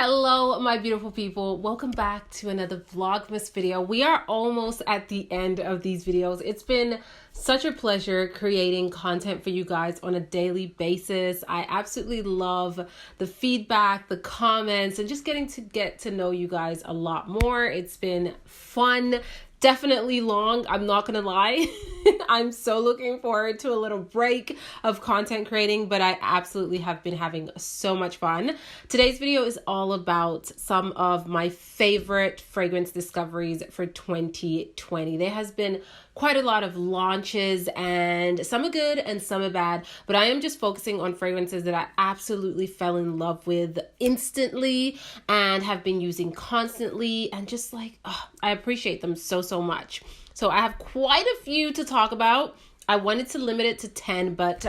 Hello, my beautiful people. Welcome back to another Vlogmas video. We are almost at the end of these videos. It's been such a pleasure creating content for you guys on a daily basis. I absolutely love the feedback, the comments, and just get to know you guys a lot more. It's been fun. Definitely long, I'm not gonna lie. I'm so looking forward to a little break of content creating, but I absolutely have been having so much fun. Today's video is all about some of my favorite fragrance discoveries for 2020. There has been quite a lot of launches, and some are good and some are bad, but I am just focusing on fragrances that I absolutely fell in love with instantly and have been using constantly, and just like, I appreciate them so much. So I have quite a few to talk about. I wanted to limit it to 10, but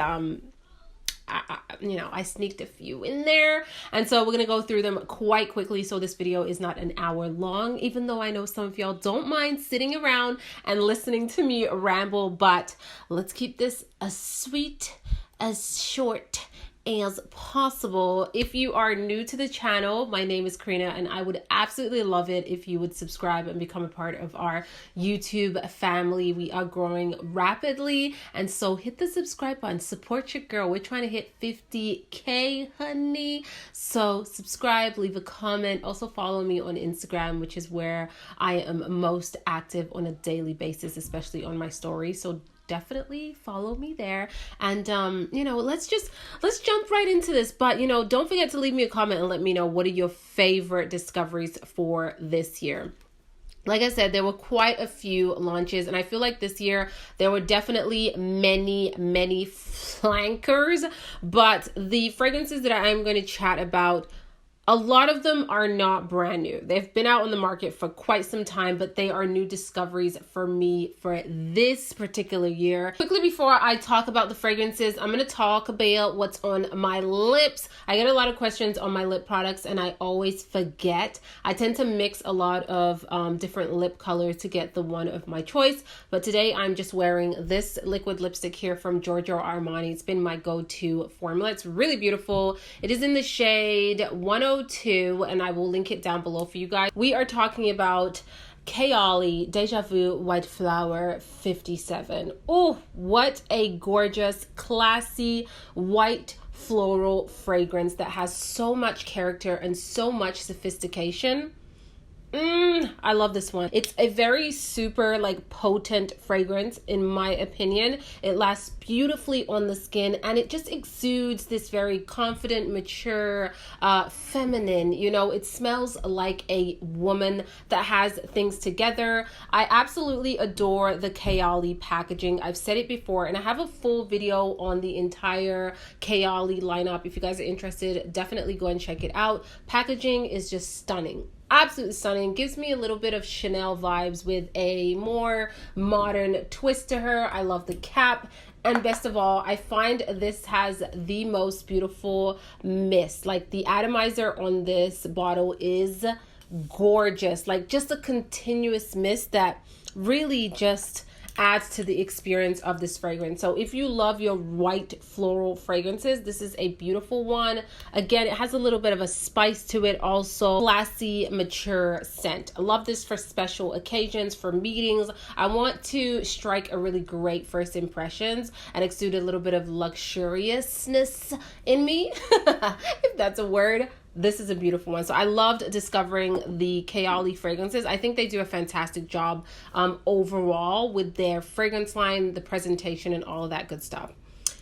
I sneaked a few in there, and so we're gonna go through them quite quickly, so this video is not an hour long, even though I know some of y'all don't mind sitting around and listening to me ramble. But let's keep this as sweet, as short as possible. If you are new to the channel, my name is Karina, and I would absolutely love it if you would subscribe and become a part of our YouTube family. We are growing rapidly, and so hit the subscribe button, support your girl. We're trying to hit 50K, honey. So subscribe, leave a comment. Also follow me on Instagram, which is where I am most active on a daily basis, especially on my stories. So definitely follow me there, and let's jump right into this. But don't forget to leave me a comment and let me know what are your favorite discoveries for this year. Like I said, there were quite a few launches, and I feel like this year there were definitely many flankers, but the fragrances that I'm going to chat about, a lot of them are not brand new. They've been out on the market for quite some time, but they are new discoveries for me for this particular year. Quickly, before I talk about the fragrances, I'm going to talk about what's on my lips. I get a lot of questions on my lip products, and I always forget. I tend to mix a lot of different lip colors to get the one of my choice, but today I'm just wearing this liquid lipstick here from GIORGIO Armani. It's been my go-to formula. It's really beautiful. It is in the shade 102, and I will link it down below for you guys. We are talking about KAYALI Deja Vu White Flower 57. Oh, what a gorgeous, classy, white floral fragrance that has so much character and so much sophistication. I love this one. It's a very super potent fragrance in my opinion. It lasts beautifully on the skin, and it just exudes this very confident, mature, feminine, it smells like a woman that has things together. I absolutely adore the KAYALI packaging. I've said it before, and I have a full video on the entire KAYALI lineup. If you guys are interested, definitely go and check it out. Packaging is just stunning. Absolutely stunning. Gives me a little bit of Chanel vibes with a more modern twist to her. I love the cap. And best of all, I find this has the most beautiful mist. Like, the atomizer on this bottle is gorgeous. Like, just a continuous mist that really just adds to the experience of this fragrance. So if you love your white floral fragrances, this is a beautiful one. Again, it has a little bit of a spice to it, also classy, mature scent. I love this for special occasions, for meetings. I want to strike a really great first impressions and exude a little bit of luxuriousness in me, if that's a word. This is a beautiful one. So I loved discovering the KAYALI fragrances. I think they do a fantastic job overall with their fragrance line, the presentation, and all of that good stuff.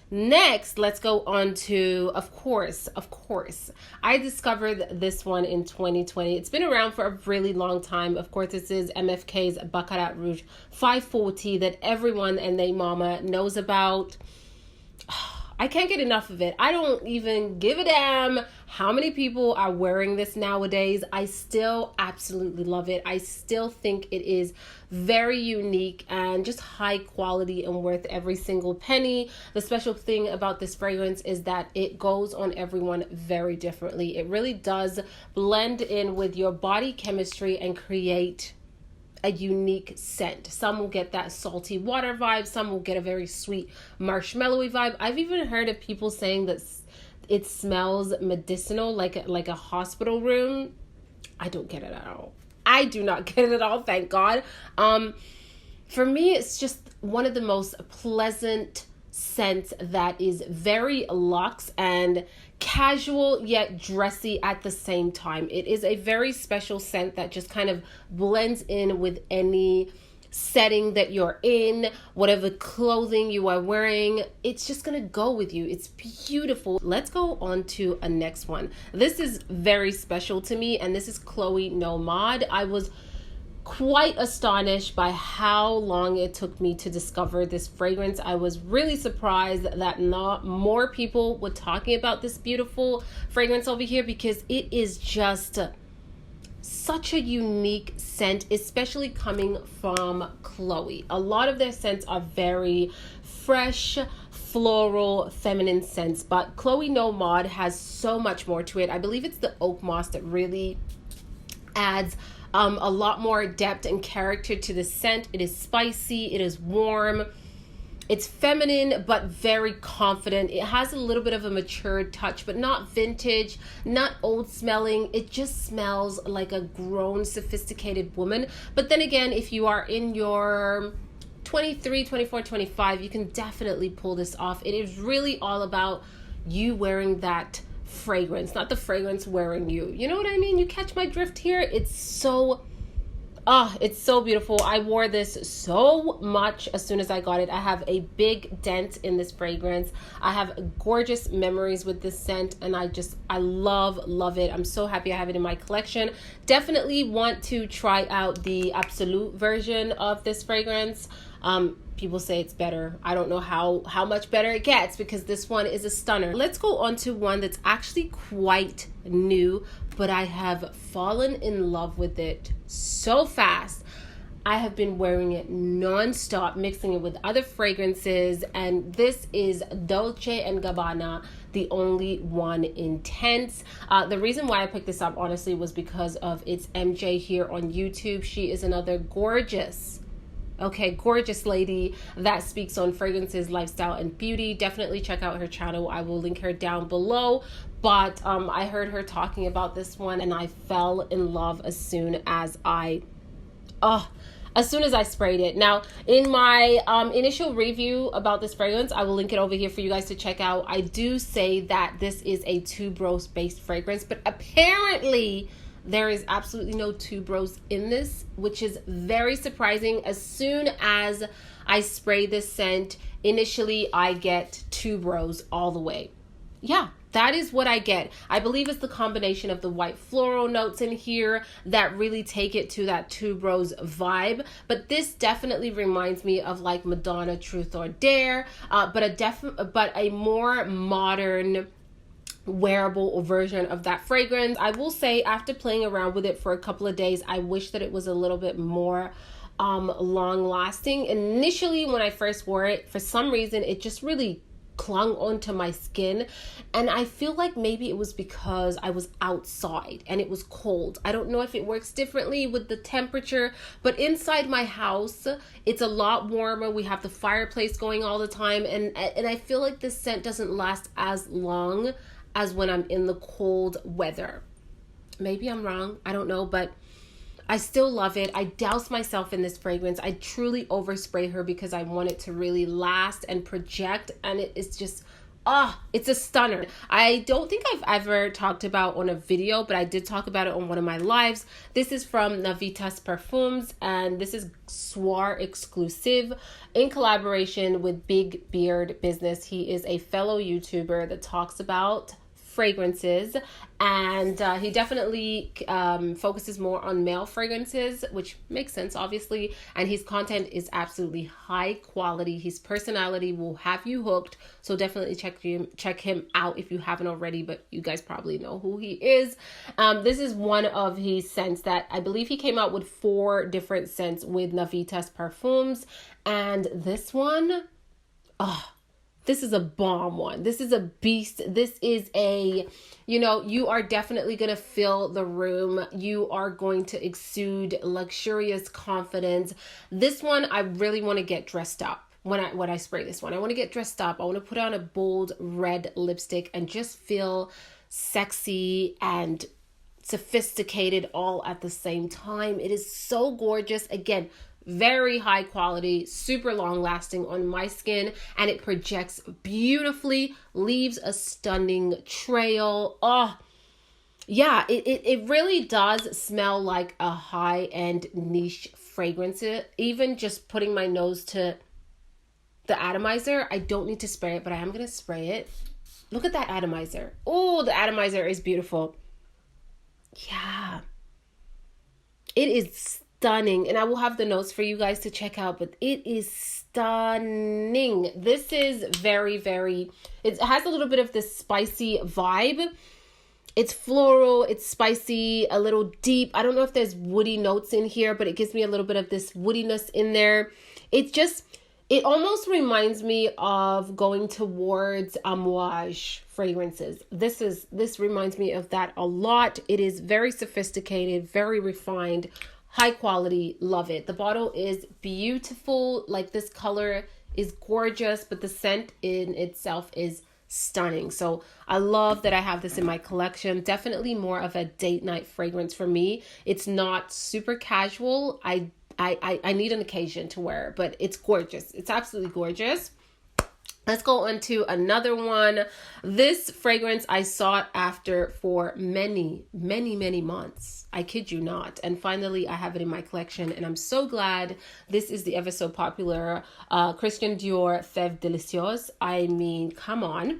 Next, let's go on to, of course, I discovered this one in 2020. It's been around for a really long time. Of course, this is MFK's Baccarat Rouge 540 that everyone and their mama knows about. I can't get enough of it. I don't even give a damn how many people are wearing this nowadays. I still absolutely love it. I still think it is very unique and just high quality and worth every single penny. The special thing about this fragrance is that it goes on everyone very differently. It really does blend in with your body chemistry and create a unique scent. Some will get that salty water vibe. Some will get a very sweet marshmallowy vibe. I've even heard of people saying that it smells medicinal, like a hospital room. I don't get it at all. I do not get it at all, thank God. For me, it's just one of the most pleasant scents that is very luxe and casual yet dressy at the same time. It is a very special scent that just kind of blends in with any setting that you're in, whatever clothing you are wearing. It's just gonna go with you. It's beautiful. Let's go on to a next one. This is very special to me, and this is Chloe Nomade. I was quite astonished by how long it took me to discover this fragrance. I was really surprised that not more people were talking about this beautiful fragrance over here, because it is just such a unique scent, especially coming from Chloe. A lot of their scents are very fresh, floral, feminine scents, but Chloe Nomade has so much more to it. I believe it's the oak moss that really adds a lot more depth and character to the scent. It is spicy, it is warm, it's feminine but very confident. It has a little bit of a matured touch, but not vintage, not old smelling. It just smells like a grown, sophisticated woman. But then again, if you are in your 23, 24, 25, you can definitely pull this off. It is really all about you wearing that fragrance, not the fragrance wearing you. You know what I mean? You catch my drift here? It's so beautiful. I wore this so much as soon as I got it. I have a big dent in this fragrance. I have gorgeous memories with this scent, and I love it. I'm so happy I have it in my collection. Definitely want to try out the Absolute version of this fragrance. People say it's better. I don't know how much better it gets, because this one is a stunner. Let's go on to one that's actually quite new, but I have fallen in love with it so fast. I have been wearing it non-stop, mixing it with other fragrances, and this is Dolce & Gabbana, the Only One Intense. The reason why I picked this up, honestly, was because of its MJ here on YouTube. She is another gorgeous lady that speaks on fragrances, lifestyle, and beauty. Definitely check out her channel. I will link her down below. But I heard her talking about this one, and I fell in love as soon as I sprayed it. Now, in my initial review about this fragrance, I will link it over here for you guys to check out. I do say that this is a tuberose based fragrance, but apparently there is absolutely no tuberose in this, which is very surprising. As soon as I spray this scent, initially I get tuberose all the way. Yeah, that is what I get. I believe it's the combination of the white floral notes in here that really take it to that tuberose vibe. But this definitely reminds me of like Madonna Truth or Dare, but a more modern, wearable version of that fragrance. I will say, after playing around with it for a couple of days, I wish that it was a little bit more long lasting. Initially, when I first wore it, for some reason it just really clung onto my skin, and I feel like maybe it was because I was outside and it was cold. I don't know if it works differently with the temperature, but inside my house it's a lot warmer. We have the fireplace going all the time, and I feel like this scent doesn't last as long as when I'm in the cold weather. Maybe I'm wrong, I don't know, but I still love it. I douse myself in this fragrance. I truly overspray her because I want it to really last and project, and it is just, it's a stunner. I don't think I've ever talked about on a video, but I did talk about it on one of my lives. This is from Navitas Perfumes, and this is Soir exclusive in collaboration with Big Beard Business. He is a fellow YouTuber that talks about fragrances, and he definitely focuses more on male fragrances, which makes sense, obviously, and his content is absolutely high quality. His personality will have you hooked, so definitely check him out if you haven't already, but you guys probably know who he is. This is one of his scents that I believe he came out with 4 different scents with Navitas Perfumes, and this one, this is a bomb one. This is a beast. This is a, you are definitely going to fill the room. You are going to exude luxurious confidence. This one, I really want to get dressed up. when I spray this one. I want to get dressed up. I want to put on a bold red lipstick and just feel sexy and sophisticated all at the same time. It is so gorgeous. Again, very high quality, super long lasting on my skin, and it projects beautifully, leaves a stunning trail. Oh, yeah, it really does smell like a high-end niche fragrance. Even just putting my nose to the atomizer, I don't need to spray it, but I am going to spray it. Look at that atomizer. Oh, the atomizer is beautiful. Yeah. It is stunning, and I will have the notes for you guys to check out, but it is stunning. This is very, very, it has a little bit of this spicy vibe. It's floral, it's spicy, a little deep. I don't know if there's woody notes in here, but it gives me a little bit of this woodiness in there. It almost reminds me of going towards amouage fragrances. This reminds me of that a lot. It is very sophisticated, very refined, high quality. Love it. The bottle is beautiful. Like, this color is gorgeous, but the scent in itself is stunning. So I love that I have this in my collection. Definitely more of a date night fragrance for me. It's not super casual. I need an occasion to wear it, but it's gorgeous. It's absolutely gorgeous. Let's go on to another one. This fragrance I sought after for many, many, many months. I kid you not. And finally, I have it in my collection, and I'm so glad. This is the ever so popular Christian Dior Feve Delicieuse. I mean, come on.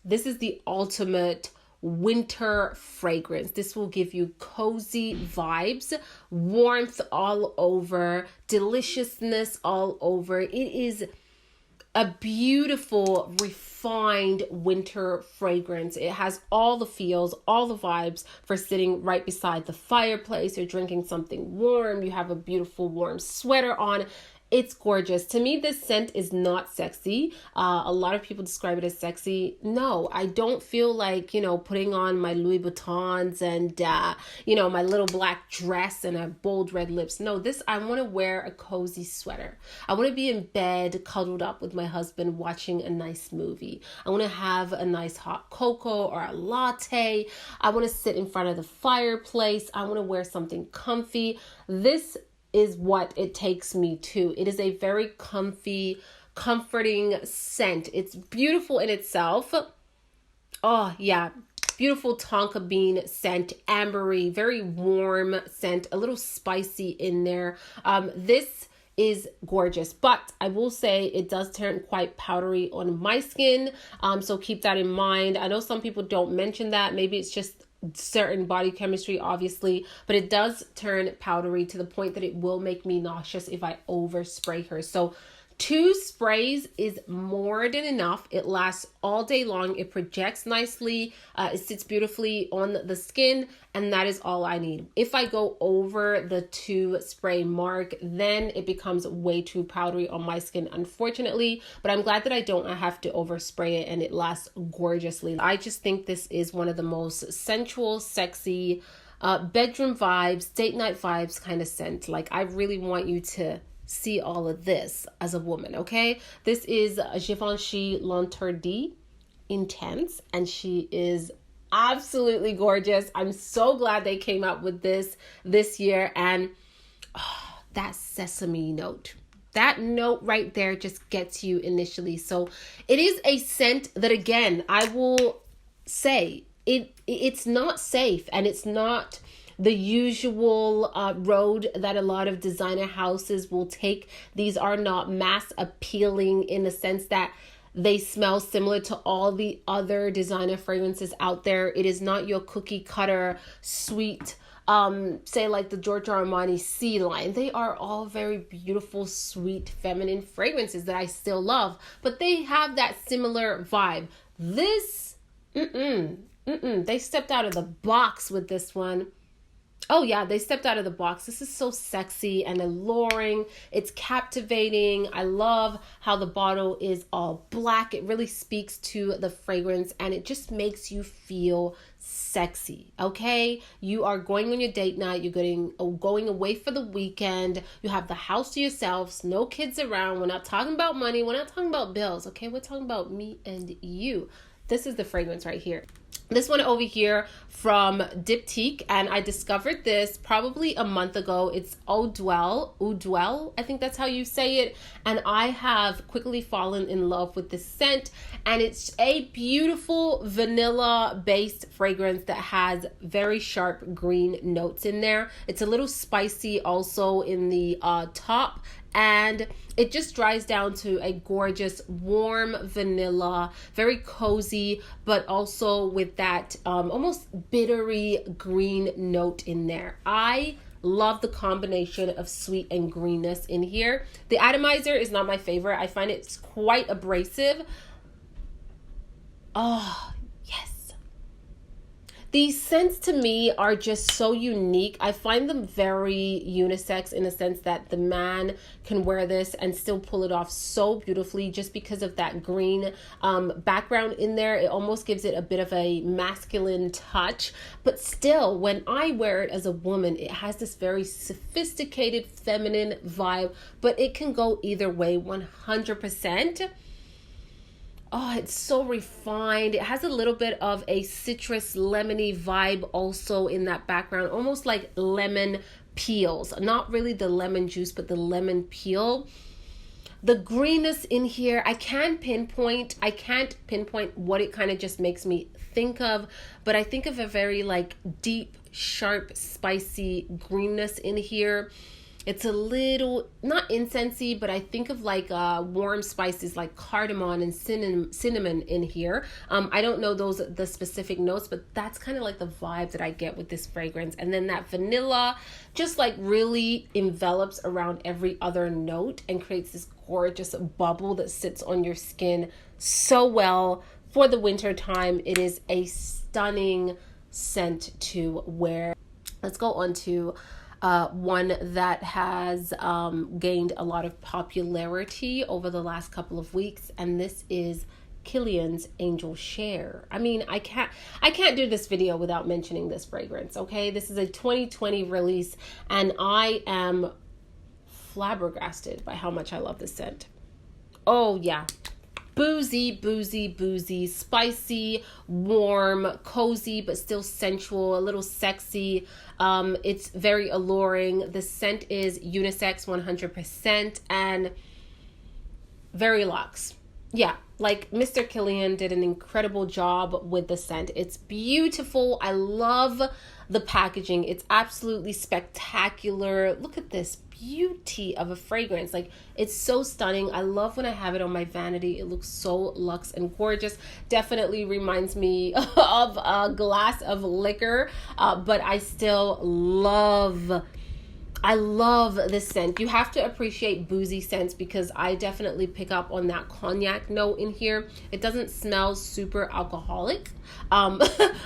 This is the ultimate winter fragrance. This will give you cozy vibes, warmth all over, deliciousness all over. It is a beautiful, refined winter fragrance. It has all the feels, all the vibes for sitting right beside the fireplace or drinking something warm. You have a beautiful warm sweater on. It's gorgeous. To me, this scent is not sexy. A lot of people describe it as sexy. No, I don't feel like, putting on my Louis Vuittons and, my little black dress and a bold red lips. No, I want to wear a cozy sweater. I want to be in bed, cuddled up with my husband, watching a nice movie. I want to have a nice hot cocoa or a latte. I want to sit in front of the fireplace. I want to wear something comfy. This is what it takes me to. It is a very comfy, comforting scent. It's beautiful in itself. Oh, yeah. Beautiful tonka bean scent, ambery, very warm scent, a little spicy in there. This is gorgeous, but I will say it does turn quite powdery on my skin. So keep that in mind. I know some people don't mention that. Maybe it's just certain body chemistry, obviously, but it does turn powdery to the point that it will make me nauseous if I overspray her. So 2 sprays is more than enough. It lasts all day long. It projects nicely. It sits beautifully on the skin, and that is all I need. If I go over the 2 spray mark, then it becomes way too powdery on my skin, unfortunately, but I'm glad that I don't have to overspray it, and it lasts gorgeously. I just think this is one of the most sensual, sexy, bedroom vibes, date night vibes kind of scent. Like, I really want you to see all of this as a woman, okay? This is Givenchy L'Interdit Intense, and she is absolutely gorgeous. I'm so glad they came out with this year, and that sesame note. That note right there just gets you initially. So it is a scent that, again, I will say, it's not safe, and it's not the usual road that a lot of designer houses will take. These are not mass appealing in the sense that they smell similar to all the other designer fragrances out there. It is not your cookie cutter sweet, say like the Giorgio Armani Sea line. They are all very beautiful, sweet, feminine fragrances that I still love, but they have that similar vibe. This, they stepped out of the box with this one. Oh yeah, they stepped out of the box. This is so sexy and alluring. It's captivating. I love how the bottle is all black. It really speaks to the fragrance, and it just makes you feel sexy. Okay, you are going on your date night, you're going away for the weekend, you have the house to yourselves, no kids around. We're not talking about money, we're not talking about bills. Okay, we're talking about me and you. This is the fragrance right here. This one over here from DIPTYQUE, and I discovered this probably a month ago. It's Eau Duelle, I think that's how you say it. And I have quickly fallen in love with this scent. And it's a beautiful vanilla-based fragrance that has very sharp green notes in there. It's a little spicy also in the top. And it just dries down to a gorgeous warm vanilla, very cozy, but also with that almost bittery green note in there. I love the combination of sweet and greenness in here. The atomizer is not my favorite. I find it's quite abrasive. Oh, yes. These scents to me are just so unique. I find them very unisex in a sense that the man can wear this and still pull it off so beautifully just because of that green background in there. It almost gives it a bit of a masculine touch, but still when I wear it as a woman, it has this very sophisticated feminine vibe, but it can go either way 100%. Oh, it's so refined. It has a little bit of a citrus lemony vibe also in that background, almost like lemon peels. Not really the lemon juice, but the lemon peel. The greenness in here, I can't pinpoint what it kind of just makes me think of, but I think of a very like deep, sharp, spicy greenness in here. It's a little, not incensey, but I think of like warm spices like cardamom and cinnamon in here. I don't know the specific notes, but that's kind of like the vibe that I get with this fragrance. And then that vanilla just like really envelops around every other note and creates this gorgeous bubble that sits on your skin so well. For the winter time, it is a stunning scent to wear. Let's go on to one that has gained a lot of popularity over the last couple of weeks, and this is KILIAN's Angel Share. I mean, I can't do this video without mentioning this fragrance, okay? This is a 2020 release, and I am flabbergasted by how much I love this scent. Oh yeah. Boozy, spicy, warm, cozy, but still sensual, a little sexy. It's very alluring. The scent is unisex 100% and very luxe. Yeah, like Mr. KILIAN did an incredible job with the scent. It's beautiful. I love the packaging. It's absolutely spectacular. Look at this beauty of a fragrance. Like, it's so stunning. I love when I have it on my vanity. It looks so luxe and gorgeous. Definitely reminds me of a glass of liquor, but I still love this scent. You have to appreciate boozy scents because I definitely pick up on that cognac note in here. It doesn't smell super alcoholic,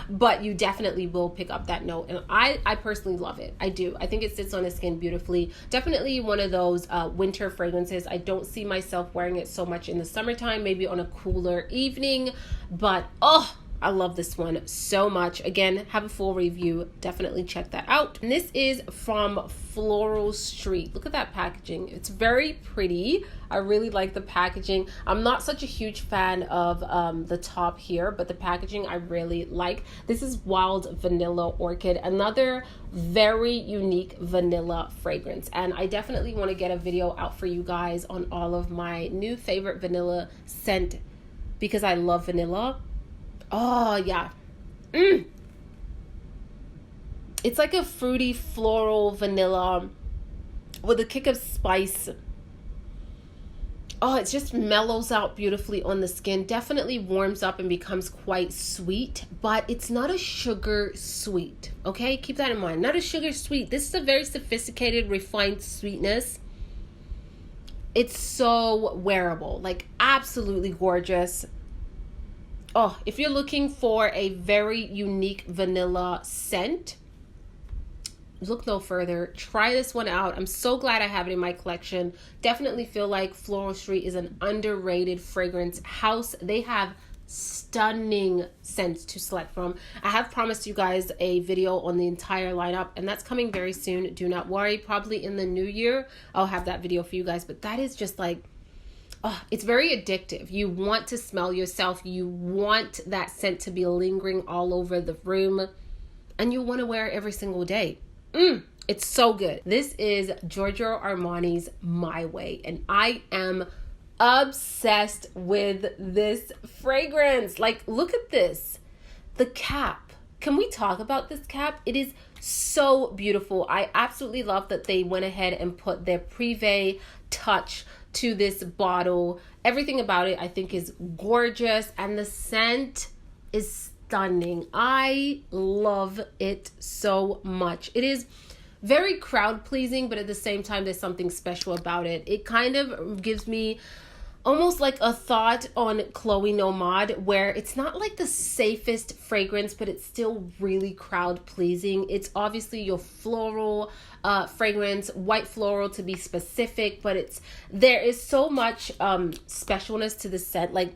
but you definitely will pick up that note. And I personally love it. I do. I think it sits on the skin beautifully. Definitely one of those winter fragrances. I don't see myself wearing it so much in the summertime, maybe on a cooler evening, but oh, I love this one so much. Again, have a full review. Definitely check that out. And this is from Floral Street. Look at that packaging. It's very pretty. I really like the packaging. I'm not such a huge fan of the top here, but the packaging I really like. This is Wild Vanilla Orchid, another very unique vanilla fragrance. And I definitely want to get a video out for you guys on all of my new favorite vanilla scent because I love vanilla. Oh, yeah. It's like a fruity, floral vanilla with a kick of spice. Oh, it just mellows out beautifully on the skin. Definitely warms up and becomes quite sweet, but it's not a sugar sweet, okay? Keep that in mind. Not a sugar sweet. This is a very sophisticated, refined sweetness. It's so wearable, like absolutely gorgeous. Oh, if you're looking for a very unique vanilla scent, look no further. Try this one out. I'm so glad I have it in my collection. Definitely feel like Floral Street is an underrated fragrance house. They have stunning scents to select from. I have promised you guys a video on the entire lineup, and that's coming very soon. Do not worry, probably in the new year I'll have that video for you guys. But that is just like, oh, it's very addictive. You want to smell yourself. You want that scent to be lingering all over the room, and you want to wear it every single day. It's so good. This is Giorgio Armani's My Way, and I am obsessed with this fragrance. Like, look at this. The cap. Can we talk about this cap? It is so beautiful. I absolutely love that they went ahead and put their Privé touch to this bottle. Everything about it I think is gorgeous, and the scent is stunning. I love it so much. It is very crowd pleasing, but at the same time there's something special about it. It kind of gives me almost like a thought on Chloe Nomade, where it's not like the safest fragrance, but it's still really crowd pleasing. It's obviously your floral fragrance, white floral to be specific, but there is so much specialness to the scent. Like,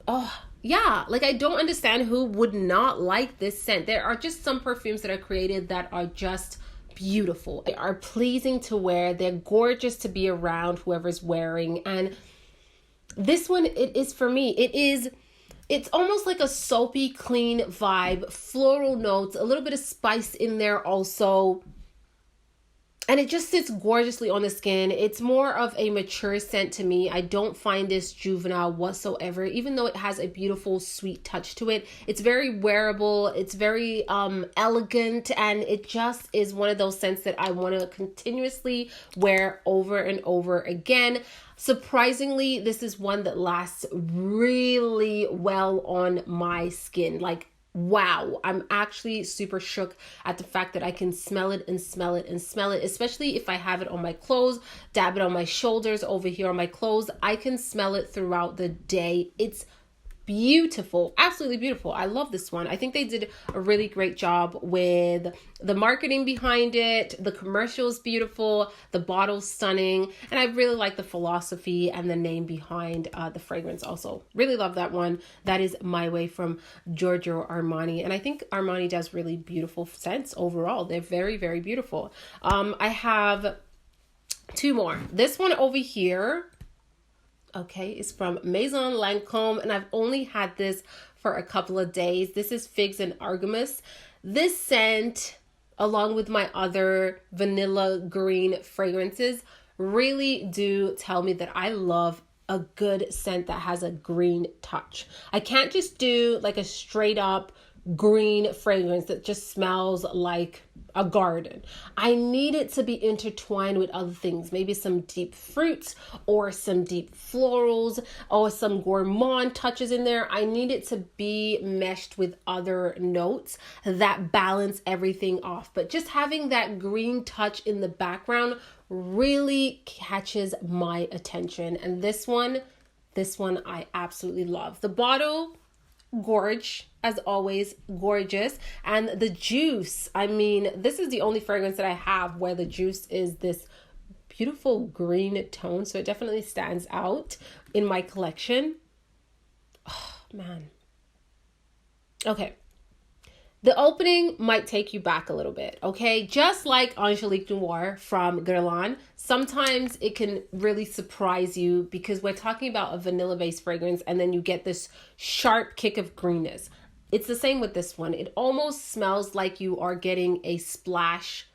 oh yeah, like I don't understand who would not like this scent. There are just some perfumes that are created that are just beautiful. They are pleasing to wear. They're gorgeous to be around whoever's wearing. And this one, it is for me, it's almost like a soapy, clean vibe, floral notes, a little bit of spice in there also. And it just sits gorgeously on the skin. It's more of a mature scent to me. I don't find this juvenile whatsoever, even though it has a beautiful, sweet touch to it. It's very wearable. It's very elegant. And it just is one of those scents that I want to continuously wear over and over again. Surprisingly, this is one that lasts really well on my skin. Like, wow, I'm actually super shook at the fact that I can smell it and smell it and smell it, especially if I have it on my clothes, dab it on my shoulders, over here on my clothes. I can smell it throughout the day. It's beautiful, absolutely beautiful. I love this one. I think they did a really great job with the marketing behind it. The commercial is beautiful, the bottle's stunning, and I really like the philosophy and the name behind the fragrance also. Really love that one. That is My Way from Giorgio Armani, and I think Armani does really beautiful scents overall. They're very, very beautiful. I have two more. This one over here, okay, it's from MAISON LANCOME, and I've only had this for a couple of days. This is Figs and Argumes. This scent, along with my other vanilla green fragrances, really do tell me that I love a good scent that has a green touch. I can't just do like a straight up green fragrance that just smells like a garden. I need it to be intertwined with other things, maybe some deep fruits or some deep florals or some gourmand touches in there. I need it to be meshed with other notes that balance everything off. But just having that green touch in the background really catches my attention. And this one I absolutely love. The bottle, gorge, as always, gorgeous. And the juice, I mean, this is the only fragrance that I have where the juice is this beautiful green tone, so it definitely stands out in my collection. Oh man. Okay, the opening might take you back a little bit, okay? Just like Angelique Noir from Guerlain, sometimes it can really surprise you because we're talking about a vanilla-based fragrance and then you get this sharp kick of greenness. It's the same with this one. It almost smells like you are getting a splash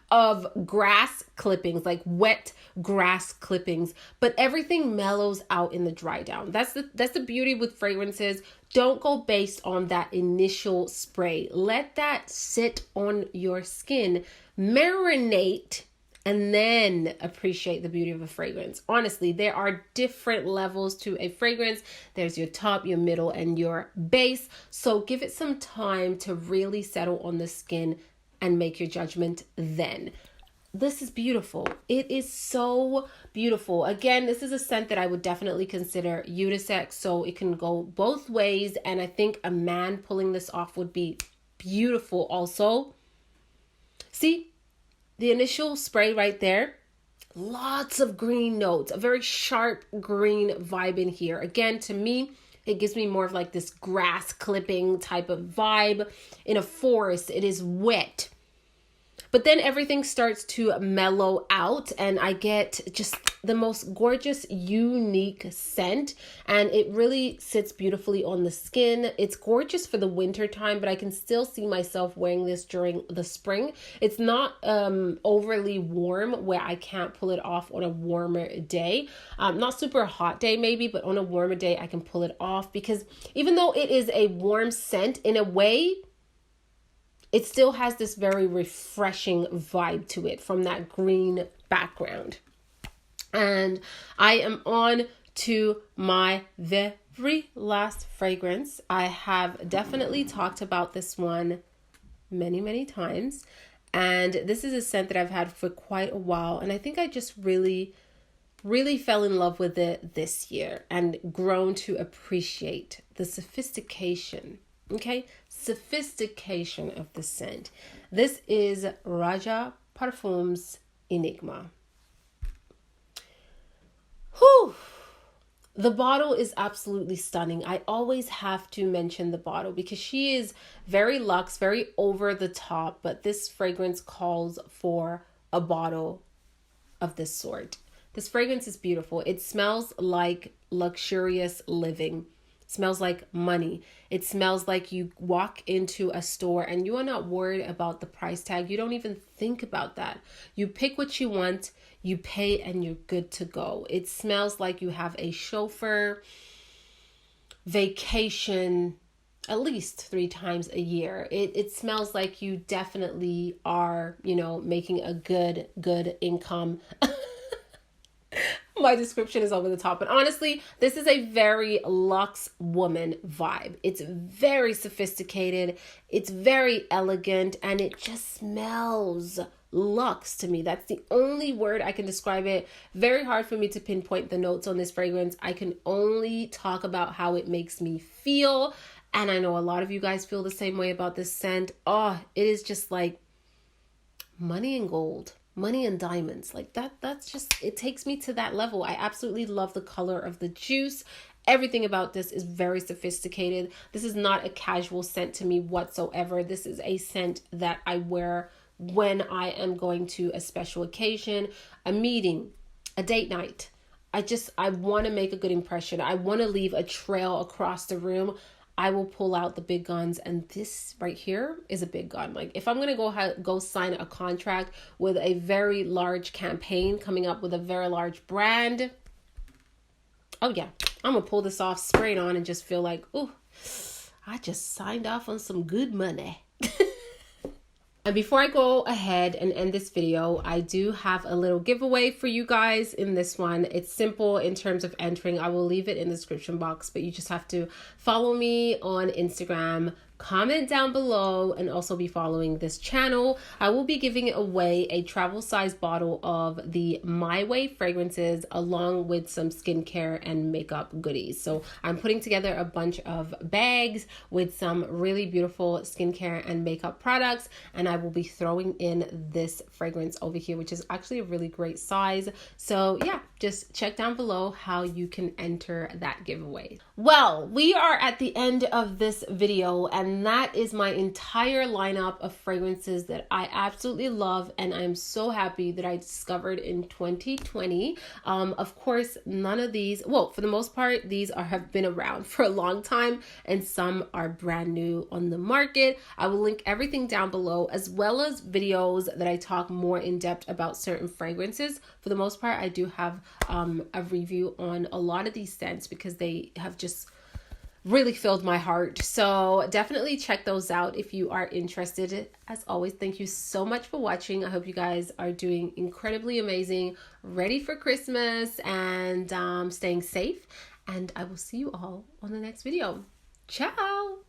of grass clippings, like wet grass clippings, but everything mellows out in the dry down. That's the beauty with fragrances. Don't go based on that initial spray. Let that sit on your skin, marinate, and then appreciate the beauty of a fragrance. Honestly, there are different levels to a fragrance. There's your top, your middle, and your base. So give it some time to really settle on the skin and make your judgment then. This is beautiful. It is so beautiful. Again, this is a scent that I would definitely consider unisex, so it can go both ways, and I think a man pulling this off would be beautiful also. See, the initial spray right there, lots of green notes, a very sharp green vibe in here. Again, to me, it gives me more of like this grass clipping type of vibe. In a forest, it is wet. But then everything starts to mellow out and I get just the most gorgeous, unique scent. And it really sits beautifully on the skin. It's gorgeous for the winter time, but I can still see myself wearing this during the spring. It's not overly warm where I can't pull it off on a warmer day. Not super hot day maybe, but on a warmer day I can pull it off because even though it is a warm scent, in a way, it still has this very refreshing vibe to it from that green background. And I am on to my very last fragrance. I have definitely talked about this one many, many times. And this is a scent that I've had for quite a while. And I think I just really fell in love with it this year and grown to appreciate the sophistication. Okay, sophistication of the scent. This is ROJA Parfums Enigma. Whew. The bottle is absolutely stunning. I always have to mention the bottle because she is very luxe, very over the top, but this fragrance calls for a bottle of this sort. This fragrance is beautiful. It smells like luxurious living. Smells like money. It smells like you walk into a store and you are not worried about the price tag. You don't even think about that. You pick what you want, you pay, and you're good to go. It smells like you have a chauffeur vacation at least 3 times a year. It smells like you definitely are, making a good income. My description is over the top, but honestly, this is a very luxe woman vibe. It's very sophisticated, it's very elegant, and it just smells luxe to me. That's the only word I can describe it. Very hard for me to pinpoint the notes on this fragrance. I can only talk about how it makes me feel, and I know a lot of you guys feel the same way about this scent. Oh, it is just like money and gold. Money and diamonds, like that's just, it takes me to that level. I absolutely love the color of the juice. Everything about this is very sophisticated. This is not a casual scent to me whatsoever. This is a scent that I wear when I am going to a special occasion, a meeting, a date night. I want to make a good impression. I want to leave a trail across the room. I will pull out the big guns, and this right here is a big gun. Like if I'm going to go sign a contract with a very large campaign coming up with a very large brand, oh yeah, I'm going to pull this off, spray it on, and just feel like, oh, I just signed off on some good money. And before I go ahead and end this video, I do have a little giveaway for you guys in this one. It's simple in terms of entering. I will leave it in the description box, but you just have to follow me on Instagram, comment down below, and also be following this channel. I will be giving away a travel size bottle of the My Way fragrances along with some skincare and makeup goodies. So I'm putting together a bunch of bags with some really beautiful skincare and makeup products, and I will be throwing in this fragrance over here, which is actually a really great size. So yeah, just check down below how you can enter that giveaway. Well, we are at the end of this video, and that is my entire lineup of fragrances that I absolutely love, and I'm so happy that I discovered in 2020. Of course, none of these, well, for the most part, these have been around for a long time, and some are brand new on the market. I will link everything down below, as well as videos that I talk more in depth about certain fragrances. For the most part, I do have a review on a lot of these scents because they have just really filled my heart. So definitely check those out if you are interested. As always, thank you so much for watching. I hope you guys are doing incredibly amazing, ready for Christmas, and staying safe. And I will see you all on the next video. Ciao!